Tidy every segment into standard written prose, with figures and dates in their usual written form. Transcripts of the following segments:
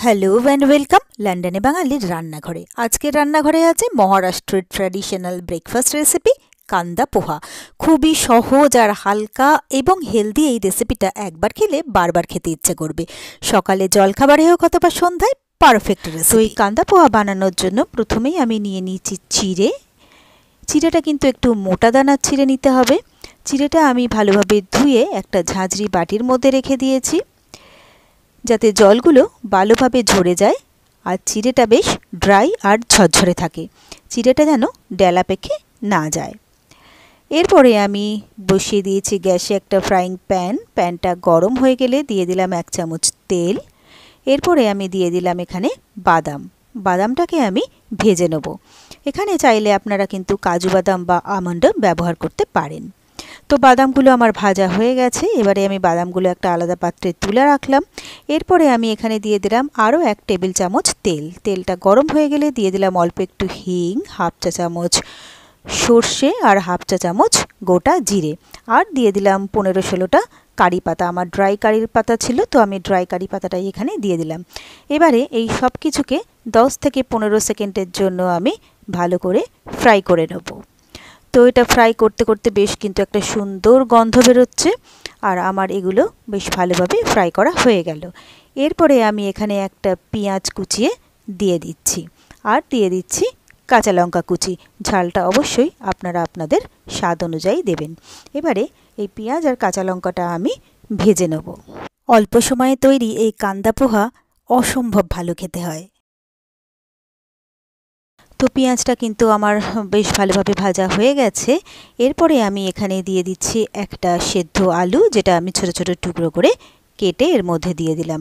Hello and welcome লন্ডনে বাঙালির রান্নাঘরে। আজকের রান্নাঘরে আছে মহারাষ্ট্রের ট্র্যাডিশনাল ব্রেকফাস্ট রেসিপি কান্দা পোহা। খুবই সহজ আর হালকা এবং হেলদি এই রেসিপিটা একবার খেলে বারবার খেতে ইচ্ছে করবে। সকালে জলখাবারে হোক অথবা সন্ধ্যায় পারফেক্ট রেসিপি। এই কান্দা পোহা বানানোর জন্য প্রথমেই আমি নিয়ে নিয়েছি চিড়ে। চিড়েটা কিন্তু একটু মোটা দানার চিড়ে নিতে হবে। চিড়েটা আমি ভালোভাবে ধুয়ে একটা ঝাঁঝরি বাটির মধ্যে রেখে দিয়েছি যাতে জলগুলো ভালোভাবে ঝরে যায় আর চিড়েটা বেশ ড্রাই আর ঝরঝরে থাকে, চিড়েটা যেন ডেলা পেকে না যায়। এরপরে আমি বসিয়ে দিয়েছি গ্যাসে একটা ফ্রাইং প্যান। প্যানটা গরম হয়ে গেলে দিয়ে দিলাম 1 চামচ তেল। এরপরে আমি দিয়ে দিলাম এখানে বাদামটাকে আমি ভেজে নেব। এখানে চাইলে আপনারা কিন্তু কাজু বাদাম বা আমন্ড ব্যবহার করতে পারেন। তো বাদামগুলো আমার ভাজা হয়ে গেছে। এবারে আমি বাদামগুলো একটা আলাদা পাত্রে তুলে রাখলাম। এরপরে আমি এখানে দিয়ে দিলাম আরও 1 টেবিল চামচ তেল। তেলটা গরম হয়ে গেলে দিয়ে দিলাম অল্প একটু হিং, 1/2 চা চামচ সর্ষে আর 1/2 চা চামচ গোটা জিরে, আর দিয়ে দিলাম 15-16টা কারি পাতা। আমার ড্রাই কারির পাতা ছিল, তো আমি ড্রাই কারি পাতাটাই এখানে দিয়ে দিলাম। এবারে এই সব কিছুকে 10 থেকে 15 সেকেন্ডের জন্য আমি ভালো করে ফ্রাই করে নেব। তো এটা ফ্রাই করতে করতে বেশ কিন্তু একটা সুন্দর গন্ধ বেরোচ্ছে আর আমার এগুলো বেশ ভালোভাবে ফ্রাই করা হয়ে গেল। এরপরে আমি এখানে একটা পেঁয়াজ কুচিয়ে দিয়ে দিচ্ছি আর দিয়ে দিচ্ছি কাঁচা লঙ্কা কুচি। ঝালটা অবশ্যই আপনারা আপনাদের স্বাদ অনুযায়ী দেবেন। এবারে এই পেঁয়াজ আর কাঁচা লঙ্কাটা আমি ভেজে নেব। অল্প সময়ে তৈরি এই কান্দা পোহা অসম্ভব ভালো খেতে হয়। তো পেঁয়াজটা কিন্তু আমার বেশ ভালোভাবে ভাজা হয়ে গেছে। এরপরে আমি এখানে দিয়ে দিচ্ছি একটা সেদ্ধ আলু, যেটা আমি ছোট ছোট টুকরো করে কেটে এর মধ্যে দিয়ে দিলাম,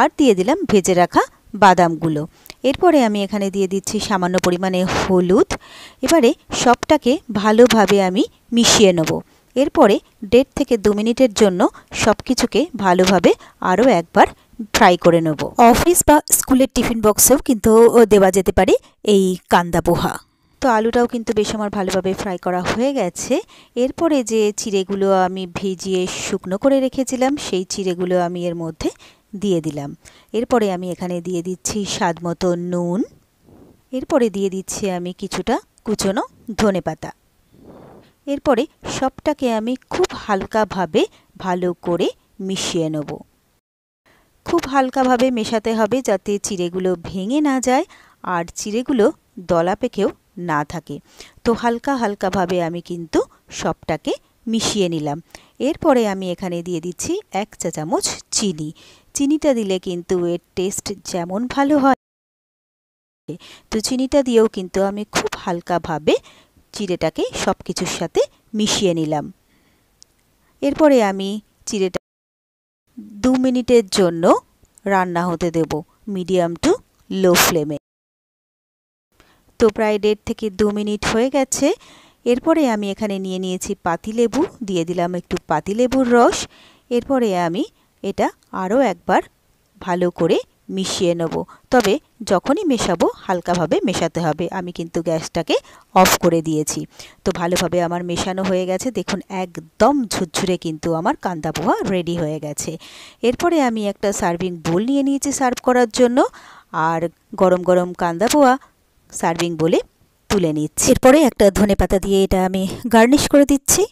আর দিয়ে দিলাম ভেজে রাখা বাদামগুলো। এরপরে আমি এখানে দিয়ে দিচ্ছি সামান্য পরিমাণে হলুদ। এবারে সবটাকে ভালোভাবে আমি মিশিয়ে নেব। এরপরে 1.5 থেকে 2 মিনিটের জন্য সব কিছুকে ভালোভাবে আরও একবার ফ্রাই করে নেব। অফিস বা স্কুলের টিফিন বক্সেও কিন্তু দেওয়া যেতে পারে এই কান্দা পোহা। তো আলুটাও কিন্তু বেশ আমার ভালোভাবে ফ্রাই করা হয়ে গেছে। এরপরে যে চিড়েগুলো আমি ভিজিয়ে শুকনো করে রেখেছিলাম সেই চিড়েগুলো আমি এর মধ্যে দিয়ে দিলাম। এরপরে আমি এখানে দিয়ে দিচ্ছি স্বাদমতো নুন। এরপরে দিয়ে দিচ্ছি আমি কিছুটা কুচনো ধনেপাতা। এরপরে সবটাকে আমি খুব হালকাভাবে ভালো করে মিশিয়ে নেব। খুব হালকাভাবে মেশাতে হবে যাতে চিড়েগুলো ভেঙে না যায় আর চিড়েগুলো দলা পেকেও না থাকে। তো হালকাভাবে আমি কিন্তু সবটাকে মিশিয়ে নিলাম। এরপরে আমি এখানে দিয়ে দিচ্ছি 1 চা চামচ চিনি। চিনিটা দিলে কিন্তু এর টেস্ট যেমন ভালো হয়, তো চিনিটা দিয়েও কিন্তু আমি খুব হালকাভাবে চিড়েটাকে সব কিছুর সাথে মিশিয়ে নিলাম। এরপরে আমি চিড়েটা 2 মিনিটের জন্য রান্না হতে দেব মিডিয়াম টু লো ফ্লেমে। তো প্রায় 1.5 থেকে 2 মিনিট হয়ে গেছে। এরপরে আমি এখানে নিয়ে নিয়েছি পাতিলেবু, দিয়ে দিলাম একটু পাতিলেবুর রস। এরপরে আমি এটা আরও একবার ভালো করে মিশিয়ে নেব। তবে যখনই মেশাবো হালকাভাবে মেশাতে হবে। আমি কিন্তু গ্যাসটাকে অফ করে দিয়েছি। তো ভালোভাবে আমার মেশানো হয়ে গেছে। দেখুন একদম ঝুরঝুরে কিন্তু আমার কান্দা পোহা রেডি হয়ে গেছে। এরপরে আমি একটা সার্ভিং বোল নিয়ে নিয়েছি সার্ভ করার জন্য, আর গরম গরম কান্দা পোহা সার্ভিং বোলে তুলে নিচ্ছি। এরপরে একটা ধনেপাতা দিয়ে এটা আমি গার্নিশ করে দিচ্ছি।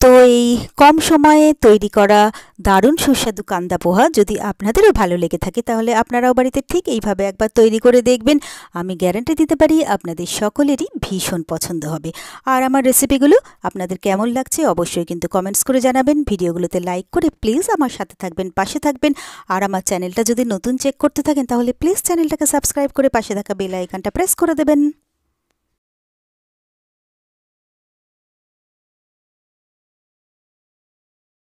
তো এই কম সময়ে তৈরি করা দারুণ সুস্বাদু কান্দা পোহা যদি আপনাদেরও ভালো লেগে থাকে তাহলে আপনারাও বাড়িতে ঠিক এইভাবে একবার তৈরি করে দেখবেন। আমি গ্যারান্টি দিতে পারি আপনাদের সকলেরই ভীষণ পছন্দ হবে। আর আমার রেসিপিগুলো আপনাদের কেমন লাগছে অবশ্যই কিন্তু কমেন্টস করে জানাবেন। ভিডিওগুলোতে লাইক করে প্লিজ আমার সাথে থাকবেন, পাশে থাকবেন। আর আমার চ্যানেলটা যদি নতুন চেক করতে থাকেন তাহলে প্লিজ চ্যানেলটাকে সাবস্ক্রাইব করে পাশে থাকা বেল আইকনটা প্রেস করে দেবেন।